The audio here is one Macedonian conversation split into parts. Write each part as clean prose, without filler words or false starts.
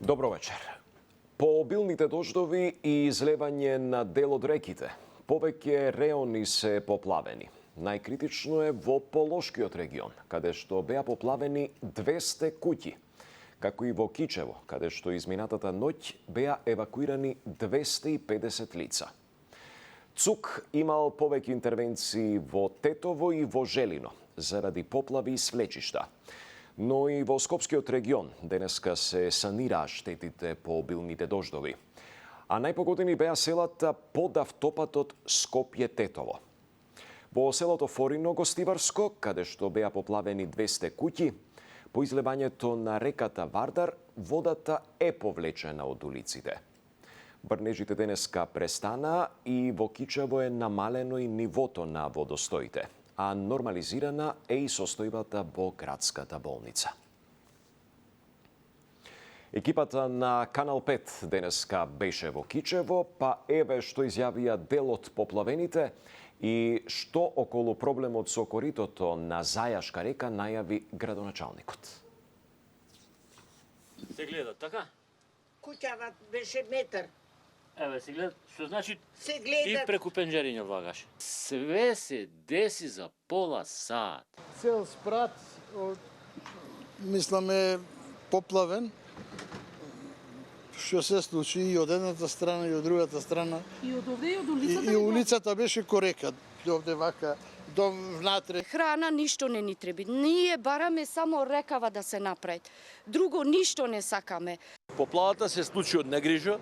Добро вечер. По обилните дождови и излевање на дел од реките, повеќе реони се поплавени. Најкритично е во Полошкиот регион, каде што беа поплавени 200 куќи, како и во Кичево, каде што изминатата ноќ беа евакуирани 250 лица. ЦУК имал повеќе интервенции во Тетово и во Желино заради поплави и свлечишта. Но и во Скопскиот регион денеска се санираа штетите по обилните дождови. А најпогодени беа селата под автопатот Скопје-Тетово. Во селото Форино-Гостиварско, каде што беа поплавени 200 куќи, по излевањето на реката Вардар, водата е повлечена од улиците. Брнежите денеска престанаа и во Кичево е намалено и нивото на водостоите, а нормализирана е и состојбата во градската болница. Екипата на Канал 5 денеска беше во Кичево, па еве што изјавија дел од поплавените и што околу проблемот со коритото на Зајашка река најави градоначалникот. Се гледа, така? Куќава беше метар. Еве се гледа, што значи Се и гледа. преку пенџериња влагаш. Све се деси за пола сат. Цел спрат мислам е поплавен, што се случи и од едната страна и од другата страна. И од овде и од улицата. И улицата беше корека, овде вака, до внатре. Храна ништо не ни треби. Ние бараме само рекава да се направи. Друго ништо не сакаме. Поплавата се случи од негрижа,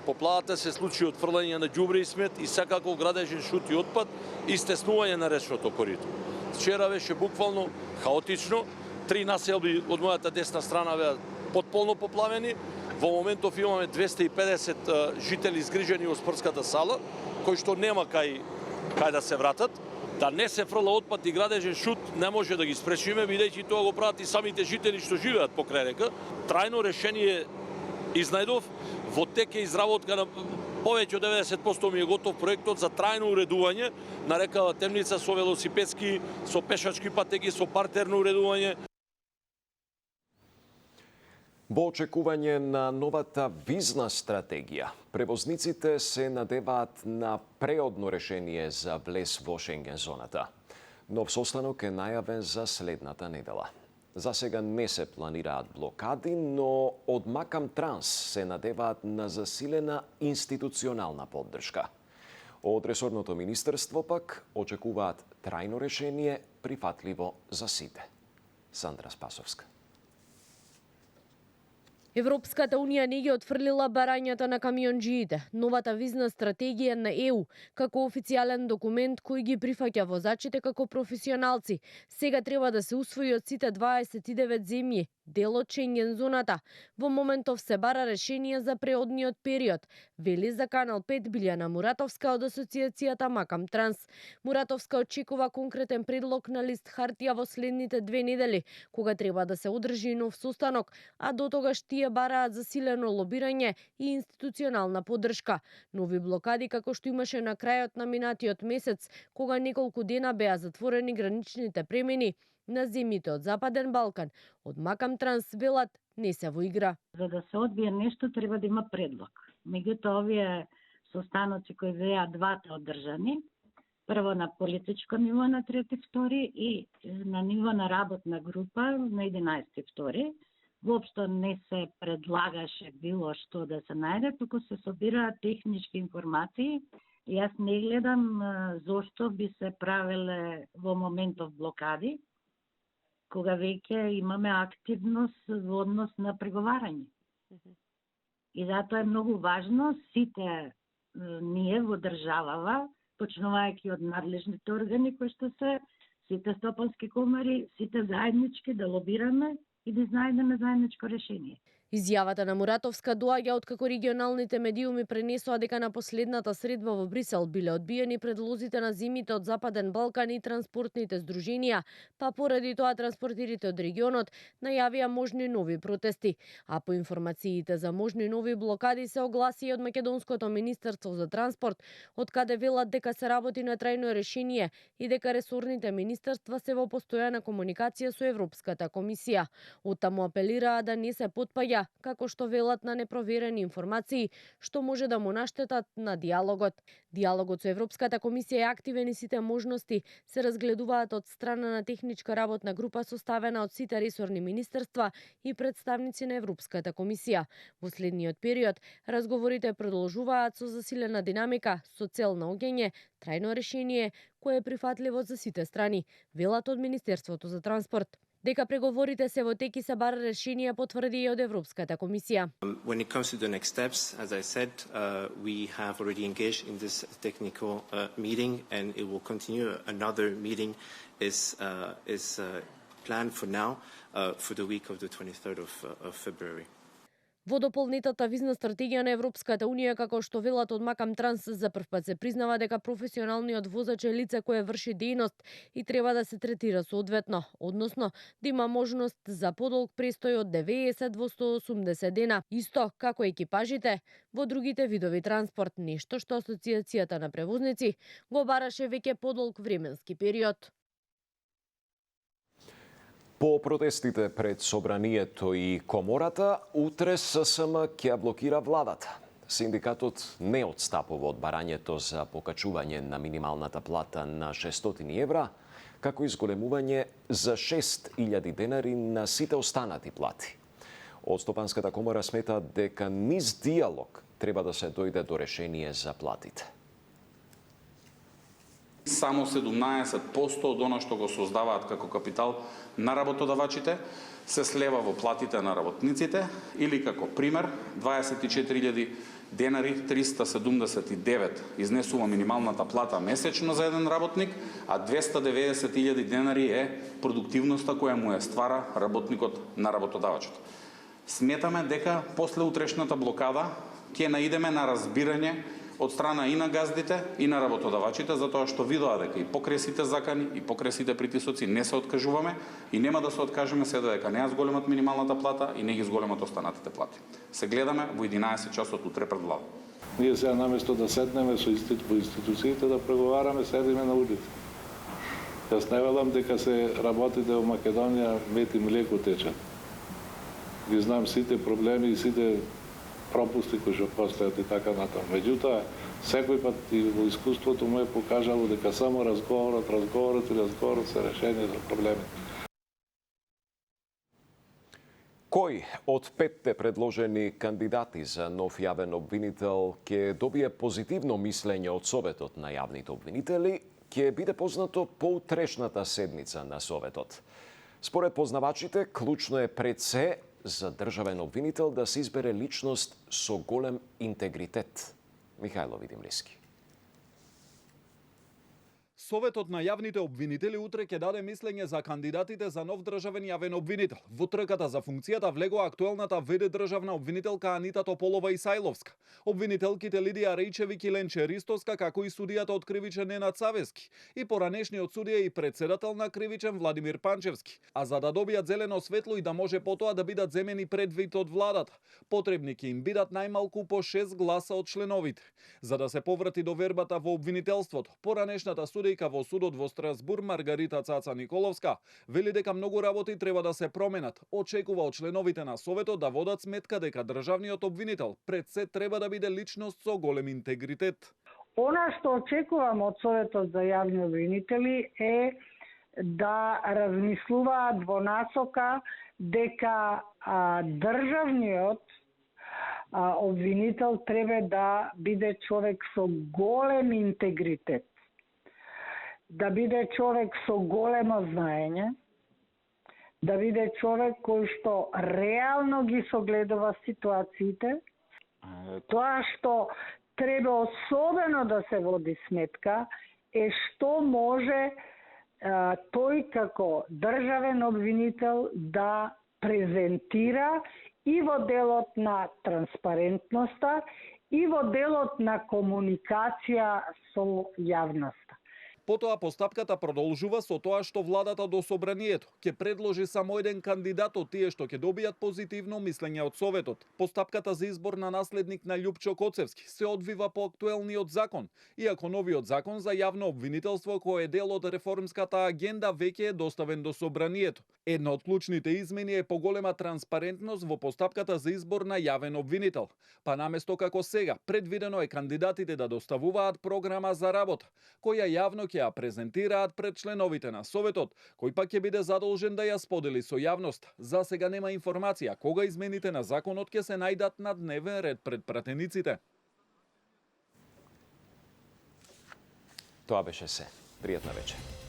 поплавата се случи од фрлање на ѓубре и смет и секако градежен шут и отпад и стеснување на речното корито. Вчера беше буквално хаотично, 3 населби од мојата десна страна беа потполно поплавени. Во моментов имаме 250 жители згрижени од спортската сала, кои што нема кај да се вратат. Да не се фрла отпад и градежен шут не може да ги спречиме, бидејќи тоа го прават и самите жители што живеат покрај река. Трајно решение изнајдов, во тек е изработка на повеќе од 90% ми е готов проектот за трајно уредување на рекава Темница со велосипедски, со пешачки патеки, со партерно уредување. Во очекување на новата визна стратегија, превозниците се надеваат на преодно решение за влез во Шенген зоната. Нов состанок е најавен за следната недела. За сега не се планираат блокади, но од Макам Транс се надеваат на засилена институционална поддршка. Од ресорното министерство пак очекуваат трајно решение прифатливо за сите. Сандра Спасовска. Европската унија не ги отфрлила барањата на камионџиите. Новата визна стратегија на ЕУ, како официјален документ кој ги прифаќа возачите како професионалци, сега треба да се усвои од сите 29 земји, дел од Шенген зоната. Во моментов се бара решение за преодниот период, вели за Канал 5 Билјана Муратовска од асоциацијата Макам Транс. Муратовска очекува конкретен предлог на лист хартија во следните 2 недели, кога треба да се одржи нов состанок, а до тогаш тие бараат засилено лобирање и институционална поддршка. Нови блокади како што имаше на крајот на минатиот месец, кога неколку дена беа затворени граничните премини на земјите од Западен Балкан, од Макам Транс велат не се во игра. За да се одбие нешто треба да има предлог. Меѓутоа овие состаноци кои беа двата одржани, прво на политичко ниво на 3.2 и на ниво на работна група на 11.2, воопшто не се предлагаше било што да се најде, туку се собираат технички информации. И јас не гледам зошто би се правеле во моментов блокади, кога веќе имаме активност во однос на преговарање. И затоа е многу важно сите ние во државава, почнувајќи од надлежните органи кои што се, сите стопански комари, сите заеднички да лобираме и да најдеме заедничко решение. Изјавата на Муратовска доаѓа откако регионалните медиуми пренесоа дека на последната средба во Брисел биле одбиени предлозите на земјите од Западен Балкан и транспортните здруженија, па поради тоа транспортерите од регионот најавија можни нови протести. А по информациите за можни нови блокади се огласи и од Македонското министерство за транспорт, од каде велат дека се работи на трајно решение и дека ресорните министерства се во постојана комуникација со Европската комисија. Оттаму апелираа да не се потпаѓа комисија, како што велат на непроверени информации, што може да му наштетат на диалогот. Диалогот со Европската комисија е активен и сите можности се разгледуваат од страна на техничка работна група составена од сите ресорни министерства и представници на Европската комисија. Во следниот период, разговорите продолжуваат со засилена динамика, со цел наоѓање трајно решение кое е прифатливо за сите страни, велат од Министерството за транспорт. Дека преговорите се во тек и се бара решение потврди и од Европската комисија. When it comes to the next steps, as I said, we have already engaged in this technical meeting, and it will continue. Another meeting is planned for now for the week of the 23rd of February. Во дополнетата визна стратегија на Европската Унија, како што велат од Макам Транс, за прв пат се признава дека професионалниот возач е лице кое врши дејност и треба да се третира соодветно, односно да има можност за подолг престој од 90 во 180 дена, исто како екипажите во другите видови транспорт, нешто што Асоциацијата на превозници го бараше веќе подолг временски период. По протестите пред Собранието и Комората, утре ССМ ќе блокира владата. Синдикатот не отстапува од барањето за покачување на минималната плата на 600 евра, како и зголемување за 6.000 денари на сите останати плати. Од Стопанската комора смета дека низ диалог треба да се дојде до решение за платите. Само 17% од оно што го создаваат како капитал на работодавачите се слева во платите на работниците, или како пример 24.000 денари 379 изнесува минималната плата месечно за еден работник, а 290.000 денари е продуктивноста која му ја ствара работникот на работодавачот. Сметаме дека после утрешната блокада ќе наидеме на разбирање од страна и на газдите и на работодавачите, затоа што видоа дека и покрај сите закани и покрај сите притисоци не се откажуваме и нема да се откажеме се дека не ја зголемат минималната плата и не ги зголемат останатите плати. Се гледаме во 11 часот утре пред влада. Ние сега наместо да седнеме со институциите да преговараме, седиме на улица. Јас не велам дека се работите во Македонија мед и млеко течат. Ги знам сите проблеми и сите пропусти кои што постојат и така натаму. Меѓутоа, секој пат и во искуството му е покажало дека само разговорот се решение за проблемите. Кој од 5 предложени кандидати за нов јавен обвинител ќе добие позитивно мислење од Советот на јавните обвинители, ќе биде познато по утрешната седница на Советот. Според познавачите, клучно е пред се за државен обвинител да се избере личност со голем интегритет. Михајло Видимлиски. Советот на јавните обвинители утре ќе даде мислење за кандидатите за нов државен јавен обвинител. Во трката за функцијата влегоа актуелната ВД државна обвинителка Анита Тополова Исајловска, обвинителките Лидија Рејчевик и Ленче Ристовска, како и судијата од кривичен Ненад Савески и поранешниот судија и председател на кривичен Владимир Панчевски. А за да добијат зелено светло и да може потоа да бидат земени предвид од владата, потребни ќе им бидат најмалку по 6 гласа од членовите. За да се поврати довербата во обвинителството, поранешната судија во судот во Страсбур Маргарита Цаца Николовска вели дека многу работи треба да се променат. Очекува од членовите на Советот да водат сметка дека државниот обвинител пред се треба да биде личност со голем интегритет. Она што очекувам од Советот за јавни обвинители е да размислуваат во насока дека државниот обвинител треба да биде човек со голем интегритет, да биде човек со големо знаење, да биде човек кој што реално ги согледува ситуациите. Тоа што треба особено да се води сметка е што може тој како државен обвинител да презентира и во делот на транспарентноста и во делот на комуникација со јавноста. Потоа постапката продолжува со тоа што владата до собранието ќе предложи само еден кандидат од тие што ќе добијат позитивно мислење од Советот. Постапката за избор на наследник на Љупчо Коцевски се одвива по актуелниот закон, иако новиот закон за јавно обвинителство кој е дел од реформската агенда веќе е доставен до собранието. Една од клучните измени е поголема транспарентност во постапката за избор на јавен обвинител. Па наместо како сега, предвидено е кандидатите да доставуваат програма за работа, која јавно ќе ја презентираат пред членовите на Советот, кој пак ќе биде задолжен да ја сподели со јавност. За сега нема информација кога измените на законот ќе се најдат на дневен ред пред пратениците. Тоа беше се. Пријатна вечер.